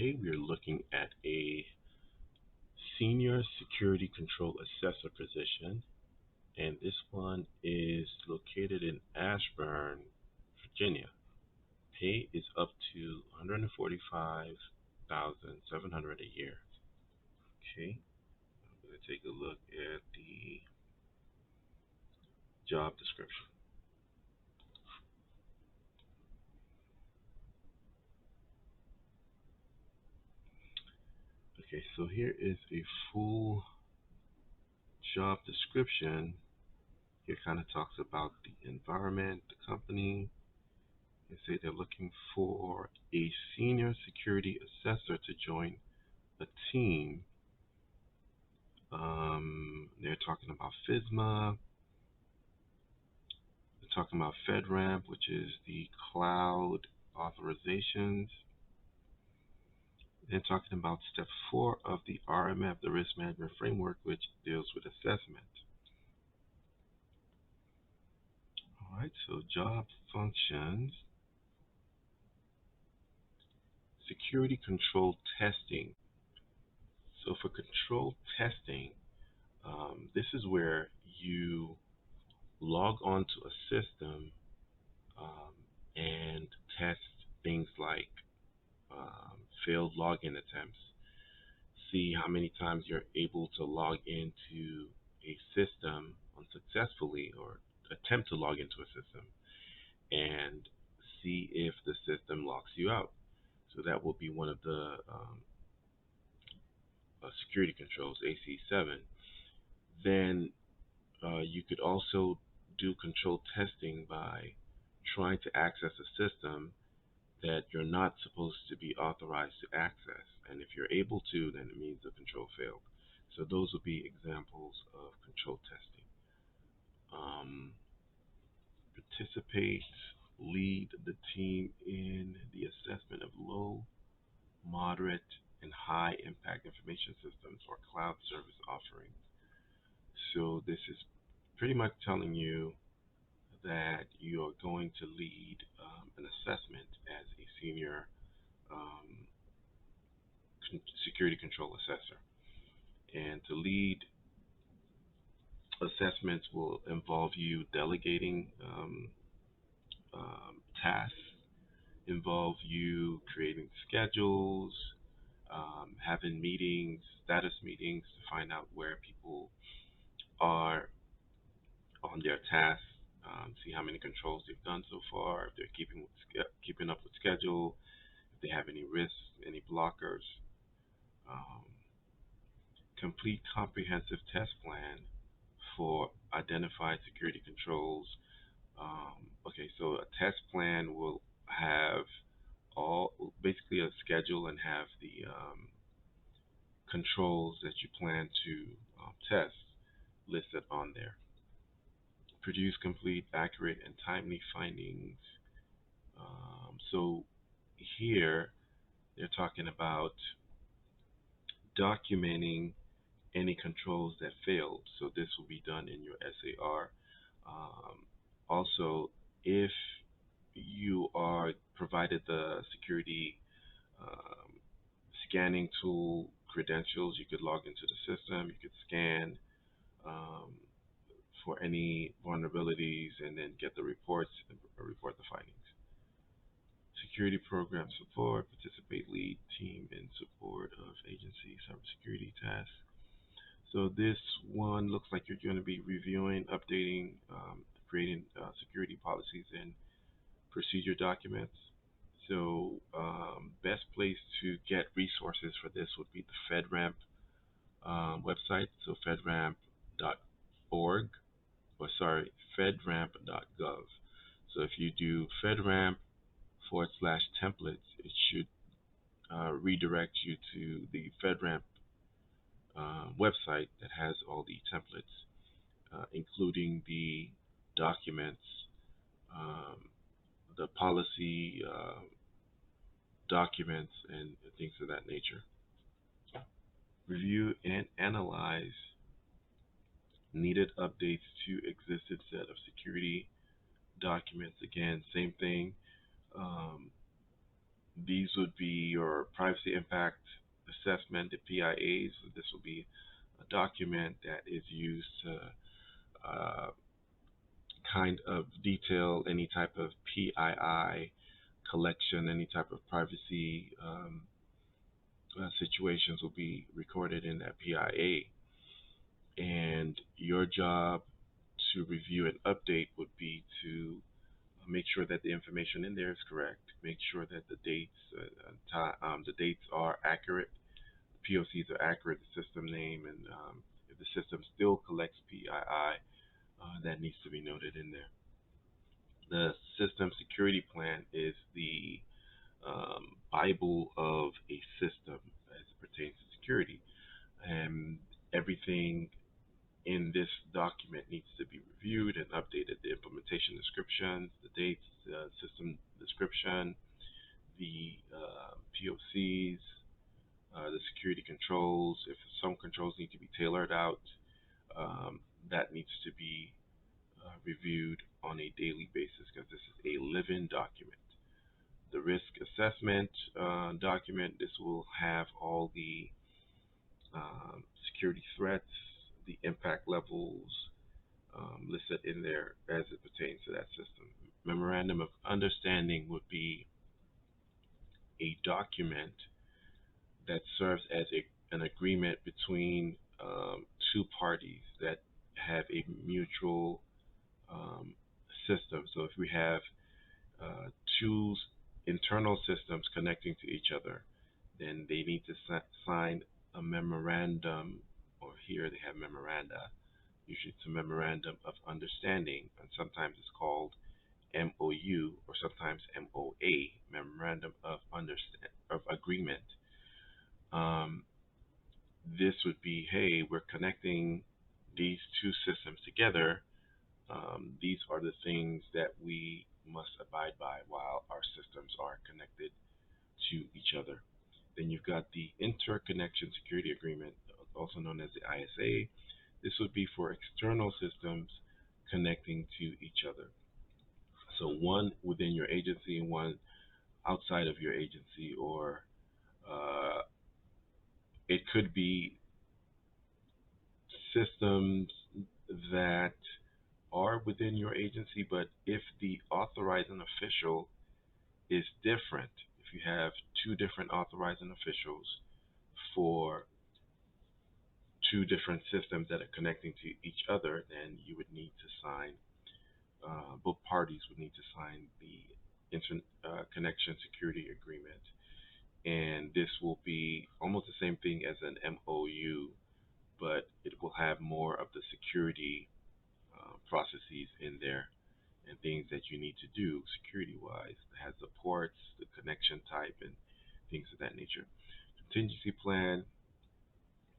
today we are looking at a Senior Security Control Assessor position, and this one is located in Ashburn, Virginia. Pay is up to 145,700 a year. Okay, I'm going to take a look at the job description. Okay, so here is a full job description. It kind of talks about the environment, the company. They say they're looking for a senior security assessor to join a team. They're talking about FISMA. They're talking about FedRAMP, which is the cloud authorizations. They're talking about step 4 of the RMF, the risk management framework, which deals with assessment. All right, so job functions, security control testing. So for control testing, this is where you log on to a system and test things like failed login attempts. See how many times you're able to log into a system unsuccessfully or attempt to log into a system and see if the system locks you out. So that will be one of the security controls, AC7. Then you could also do control testing by trying to access a system that you're not supposed to be authorized to access. And if you're able to, then it means the control failed. So those would be examples of control testing. Participate, lead the team in the assessment of low, moderate, and high impact information systems or cloud service offerings. So this is pretty much telling you that you are going to lead an assessment as a senior security control assessor. And to lead assessments will involve you delegating tasks, involve you creating schedules, having meetings, status meetings to find out where people are on their tasks, see how many controls they've done so far, if they're keeping up with schedule, if they have any risks, any blockers. Um, Complete comprehensive test plan for identified security controls. Okay, so a test plan will have basically a schedule and have the controls that you plan to test listed on there. Produce complete, accurate, and timely findings. So here they're talking about documenting any controls that failed. So this will be done in your SAR. Also, if you are provided the security scanning tool credentials, you could log into the system, you could scan um, for any vulnerabilities and then get the reports and report the findings. Security program support, participate, lead team in support of agency cybersecurity tasks. So this one looks like you're going to be reviewing, updating, creating security policies and procedure documents. So best place to get resources for this would be the FedRAMP website. So fedramp.org, or sorry, fedramp.gov. So if you do FedRAMP/templates, it should redirect you to the FedRAMP website that has all the templates, including the documents, um, the policy documents, and things of that nature. Review and analyze needed updates to existing set of security documents. Again, same thing. Um, These would be your privacy impact assessment, the PIAs. So this will be a document that is used to uh, kind of detail any type of PII collection, any type of privacy situations will be recorded in that PIA. And your job to review and update would be to make sure that the information in there is correct, make sure that the dates are accurate, the POCs are accurate, the system name, and if the system still collects PII, that needs to be noted in there. The system security plan is the Bible of a system as it pertains to security. And everything in this document needs to be reviewed and updated. The implementation descriptions, the dates, the system description, the POCs, the security controls. If some controls need to be tailored out, that needs to be reviewed on a daily basis because this is a living document. The risk assessment document, this will have all the security threats, the impact levels listed in there as it pertains to that system. Memorandum of Understanding would be a document that serves as an agreement between two parties that have a mutual um, system. So if we have two internal systems connecting to each other, then they need to sign a memorandum, or here they have memoranda. Usually it's a memorandum of understanding, and sometimes it's called MOU or sometimes MOA, memorandum of agreement. Um, this would be, hey, we're connecting these two systems together. These are the things that we must abide by while our systems are connected to each other. Then you've got the Interconnection Security Agreement, also known as the ISA. This would be for external systems connecting to each other. So one within your agency and one outside of your agency, or uh, it could be systems that are within your agency, but if the authorizing official is different, if you have two different authorizing officials for two different systems that are connecting to each other, then you would need to sign, both parties would need to sign the Interconnection Security Agreement. And this will be almost the same thing as an MOU, but it will have more of the security processes in there and things that you need to do security wise. It has the ports, the connection type, and things of that nature. Contingency plan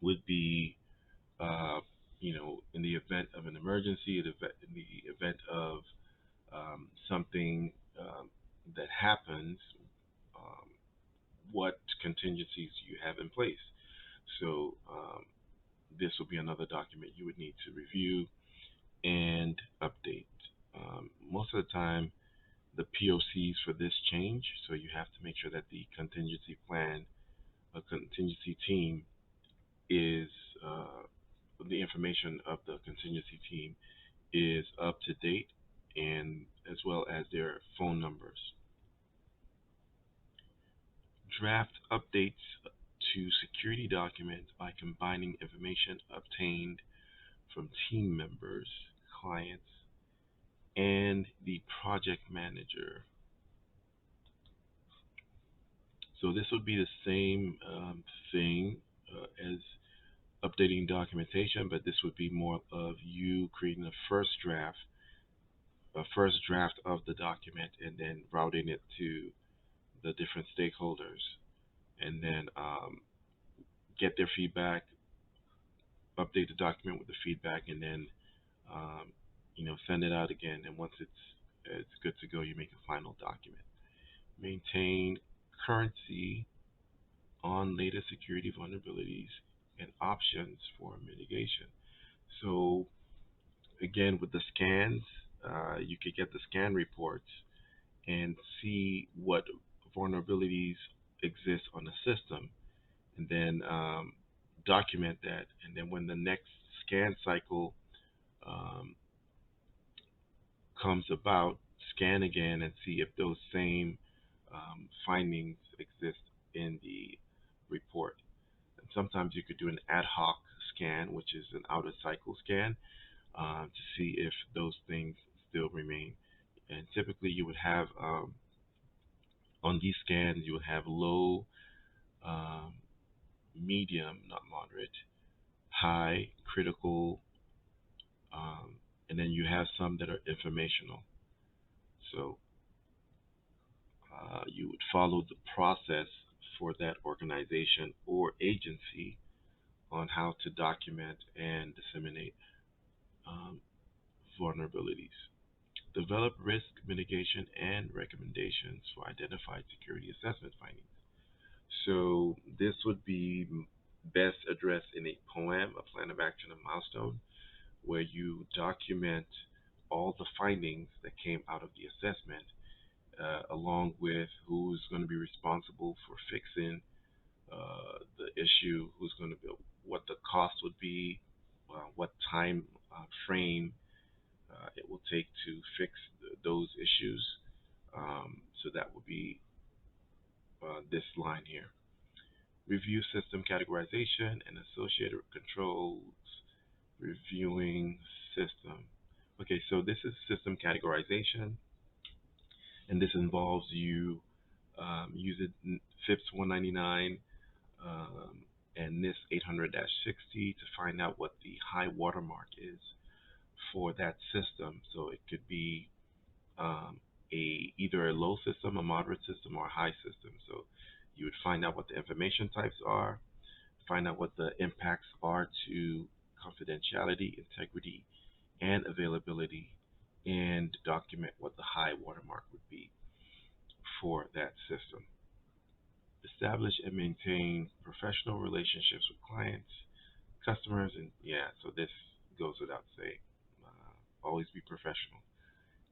would be, uh, in the event of an emergency, in the event of something that happens, um, what contingencies you have in place. So this will be another document you would need to review and update. Most of the time, the POCs for this change, so you have to make sure that the contingency plan, a contingency team, is the information of the contingency team is up to date, and as well as their phone numbers. Draft updates to security documents by combining information obtained from team members, clients, and the project manager. So this would be the same thing as updating documentation, but this would be more of you creating a first draft of the document, and then routing it to the different stakeholders, and then get their feedback, update the document with the feedback, and then um, send it out again. And once it's good to go, you make a final document. Maintain currency on latest security vulnerabilities and options for mitigation. So again, with the scans, you could get the scan reports and see what vulnerabilities exist on the system, and then document that. And then when the next scan cycle um, comes about, scan again and see if those same findings exist in the report. And sometimes you could do an ad hoc scan, which is an out of cycle scan, to see if those things still remain. And typically, you would have on these scans, you would have low, um, medium, not moderate, high, critical, and then you have some that are informational. So you would follow the process for that organization or agency on how to document and disseminate um, vulnerabilities. Develop risk mitigation and recommendations for identified security assessment findings. So this would be best addressed in a poem, a plan of action, a milestone, where you document all the findings that came out of the assessment, along with who's going to be responsible for fixing the issue, who's going to be, what the cost would be, what time frame it will take to fix those issues. So that would be this line here. Review system categorization and associated controls. Reviewing system. Okay, so this is system categorization, and this involves you using FIPS 199 um, and NIST 800-60 to find out what the high watermark is for that system. So it could be um, either a low system, a moderate system, or a high system. So you would find out what the information types are, find out what the impacts are to confidentiality, integrity, and availability, and document what the high watermark would be for that system. Establish and maintain professional relationships with clients, customers, and yeah, so this goes without saying. Always be professional.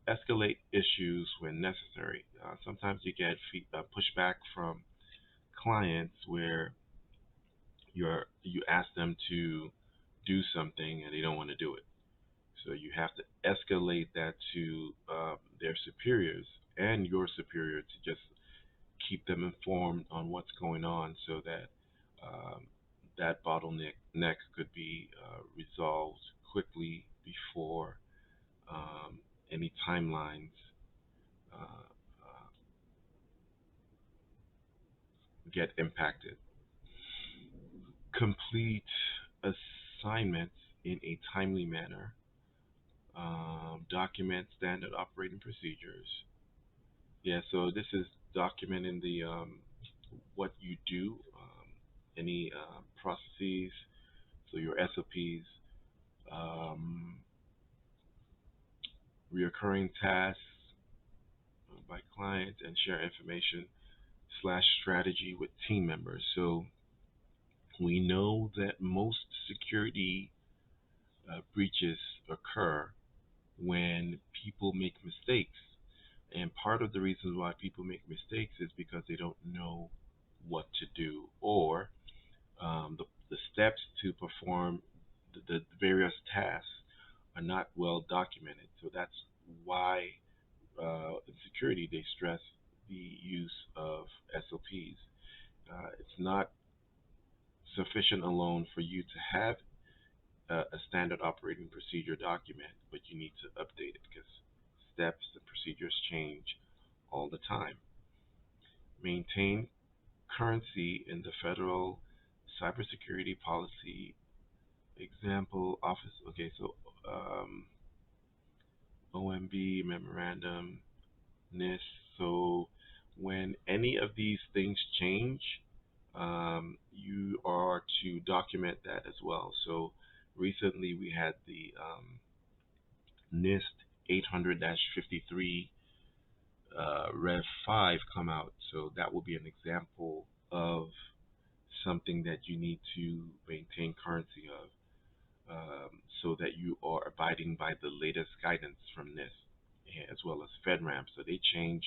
Escalate issues when necessary. Sometimes you get pushback from clients where you ask them to do something and they don't want to do it. So you have to escalate that to their superiors and your superior to just keep them informed on what's going on, so that that bottleneck could be resolved quickly before any timelines uh, uh, get impacted. Complete assignments in a timely manner. Document standard operating procedures. Yeah, so this is documenting the what you do, any processes, so your SOPs, um, reoccurring tasks by clients, and share information slash strategy with team members. So we know that most security breaches occur when people make mistakes. And part of the reason why people make mistakes is because they don't know what to do, or the steps to perform the various tasks are not well documented. So that's why in security they stress the use of SOPs. It's not sufficient alone for you to have a standard operating procedure document, but you need to update it because steps and procedures change all the time. Maintain currency in the federal cybersecurity policy. Example, Office. Okay, so OMB, Memorandum, NIST. So when any of these things change, you are to document that as well. So recently we had the NIST 800-53 Rev 5 come out. So that will be an example of something that you need to maintain currency of, so that you are abiding by the latest guidance from NIST as well as FedRAMP. So they change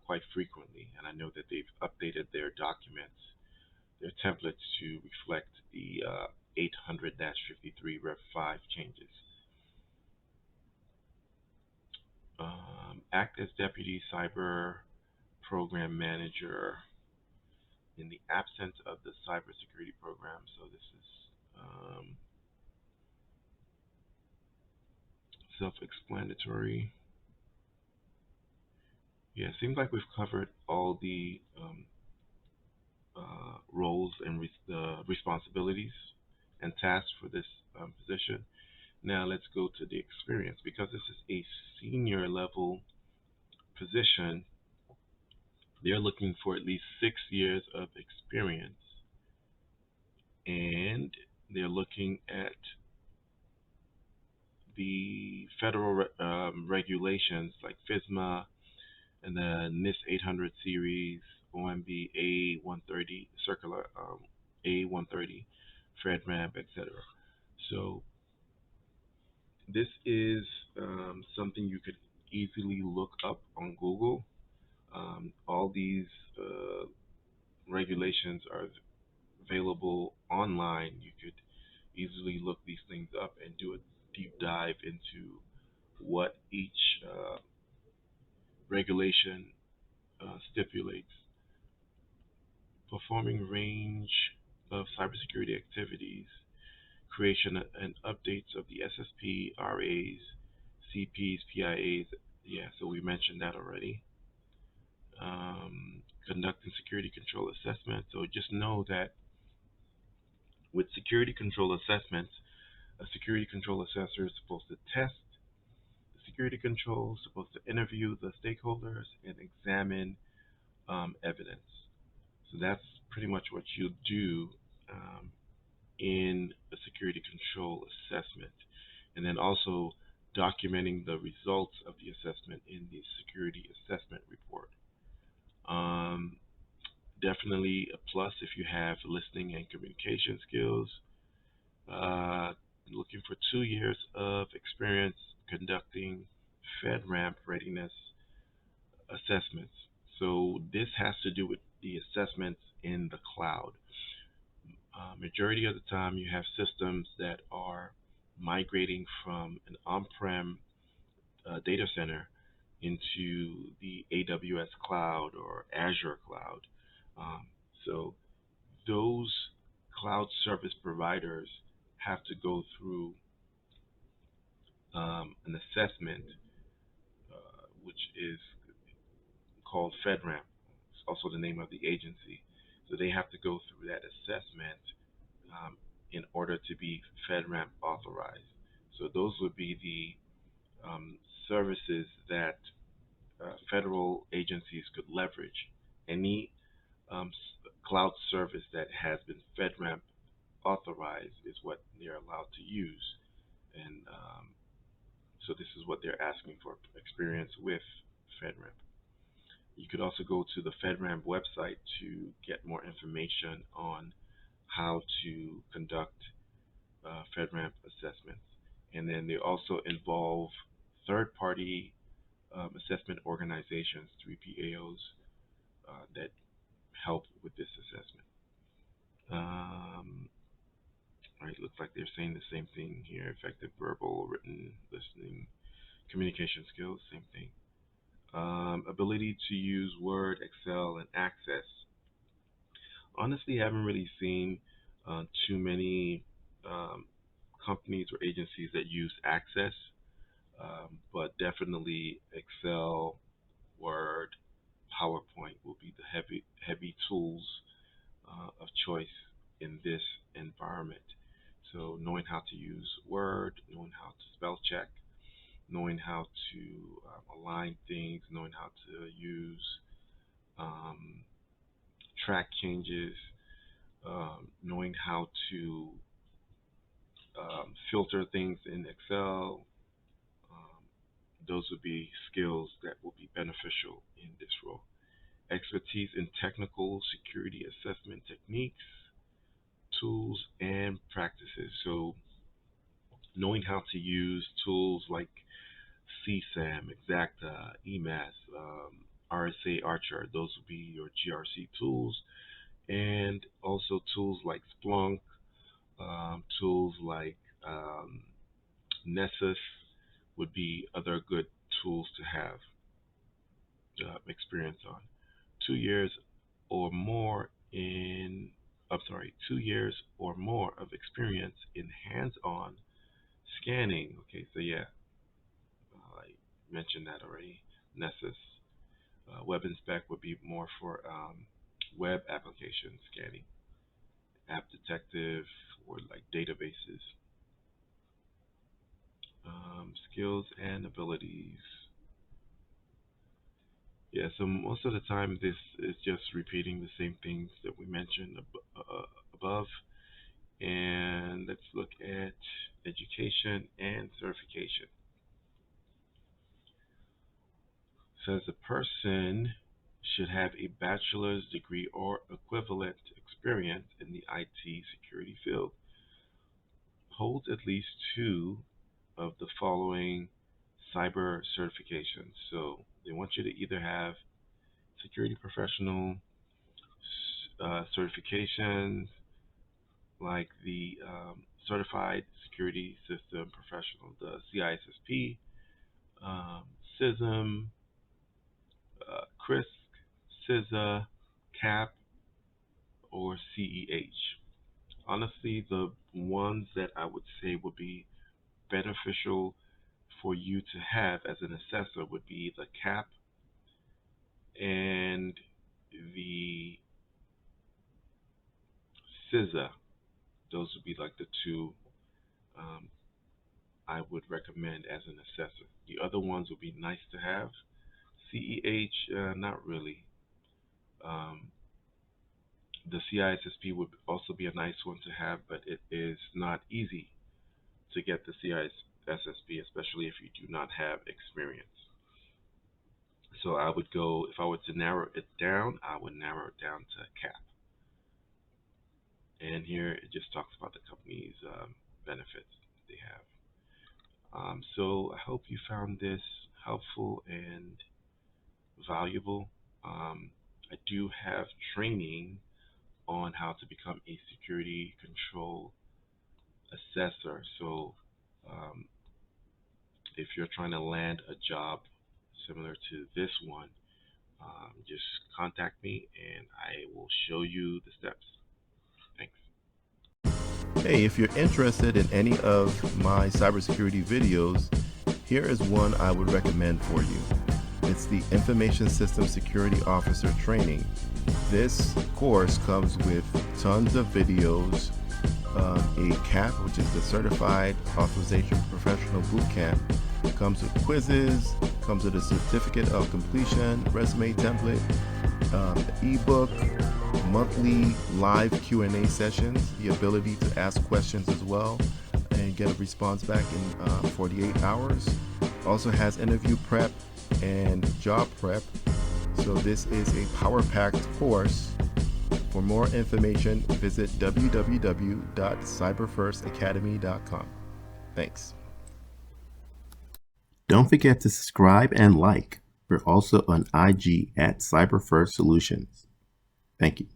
quite frequently, and I know that they've updated their documents, their templates to reflect the 800-53 Rev 5 changes. Act as Deputy Cyber Program Manager in the absence of the Cybersecurity Program. So this is self-explanatory. Yeah, it seems like we've covered all the roles and responsibilities and tasks for this position. Now let's go to the experience. Because this is a senior level position, they're looking for at least 6 years of experience, and they're looking at the federal regulations like FISMA and the NIST 800 series, OMB A130, circular A130, FedRAMP, etc. So this is something you could easily look up on Google. All these regulations are available online. You could easily look these things up and do a deep dive into what each regulation stipulates. Performing range of cybersecurity activities, creation and updates of the SSP, RAs, CPs, PIAs. Yeah, so we mentioned that already. Conducting security control assessment. So just know that with security control assessments, a security control assessor is supposed to test the security controls, supposed to interview the stakeholders, and examine evidence. So that's pretty much what you do um, in a security control assessment. And then also documenting the results of the assessment in the security assessment report. Um, Definitely a plus if you have listening and communication skills. Uh, Looking for 2 years of experience conducting FedRAMP readiness assessments. So this has to do with the assessments in the cloud. Majority of the time, you have systems that are migrating from an on-prem data center into the AWS cloud or Azure cloud. Um, so those cloud service providers have to go through an assessment, which is called FedRAMP. It's also the name of the agency. So they have to go through that assessment in order to be FedRAMP authorized. So those would be the services that federal agencies could leverage. Any cloud service that has been FedRAMP authorized is what they're allowed to use. And so this is what they're asking for, experience with FedRAMP. You could also go to the FedRAMP website to get more information on how to conduct FedRAMP assessments. And then they also involve third-party assessment organizations, 3PAOs, that help with this assessment. Right, looks like they're saying the same thing here. Effective verbal, written, listening, communication skills, same thing. Ability to use Word, Excel, and Access. Honestly, I haven't really seen too many companies or agencies that use Access, but definitely Excel, Word, PowerPoint will be the heavy tools of choice in this environment. So knowing how to use Word, knowing how to spell check, knowing how to align things, knowing how to use um, track changes, knowing how to filter things in Excel. Um, those would be skills that will be beneficial in this role. Expertise in technical security assessment techniques, tools, and practices. So knowing how to use tools like CSAM, Exacta, EMAS, RSA Archer. Those would be your GRC tools, and also tools like Splunk, tools like Nessus would be other good tools to have experience on. 2 years or more in, I'm sorry, 2 years or more of experience in hands-on scanning. Okay, so yeah, I mentioned that already. Nessus. Web Inspect would be more for web application scanning. App Detective or like databases. Skills and abilities. Yeah, so most of the time this is just repeating the same things that we mentioned above. And let's look at education and certification. It says a person should have a bachelor's degree or equivalent experience in the IT security field, holds at least two of the following cyber certifications. So they want you to either have security professional certifications like the Certified Security System Professional, the CISSP, CISM, CRISC, CISA, CAP, or CEH. Honestly, the ones that I would say would be beneficial for you to have as an assessor would be the CAP and the CISA. Those would be like the two um, I would recommend as an assessor. The other ones would be nice to have. CEH, not really. Um, the CISSP would also be a nice one to have, but it is not easy to get the CISSP, especially if you do not have experience. So I would go, if I were to narrow it down, I would narrow it down to CAP. And here it just talks about the company's benefits they have. So I hope you found this helpful and valuable. I do have training on how to become a security control assessor. So um, if you're trying to land a job similar to this one, just contact me and I will show you the steps. Thanks. Hey, if you're interested in any of my cybersecurity videos, here is one I would recommend for you. It's the Information System Security Officer Training. This course comes with tons of videos, a CAP, which is the Certified Authorization Professional Bootcamp, comes with quizzes, comes with a certificate of completion, resume template, ebook, monthly live Q&A sessions, the ability to ask questions as well and get a response back in 48 hours. Also has interview prep and job prep. So this is a power-packed course. For more information, visit www.cyberfirstacademy.com. Thanks. Don't forget to subscribe and like. We're also on IG at CyberFirst Solutions. Thank you.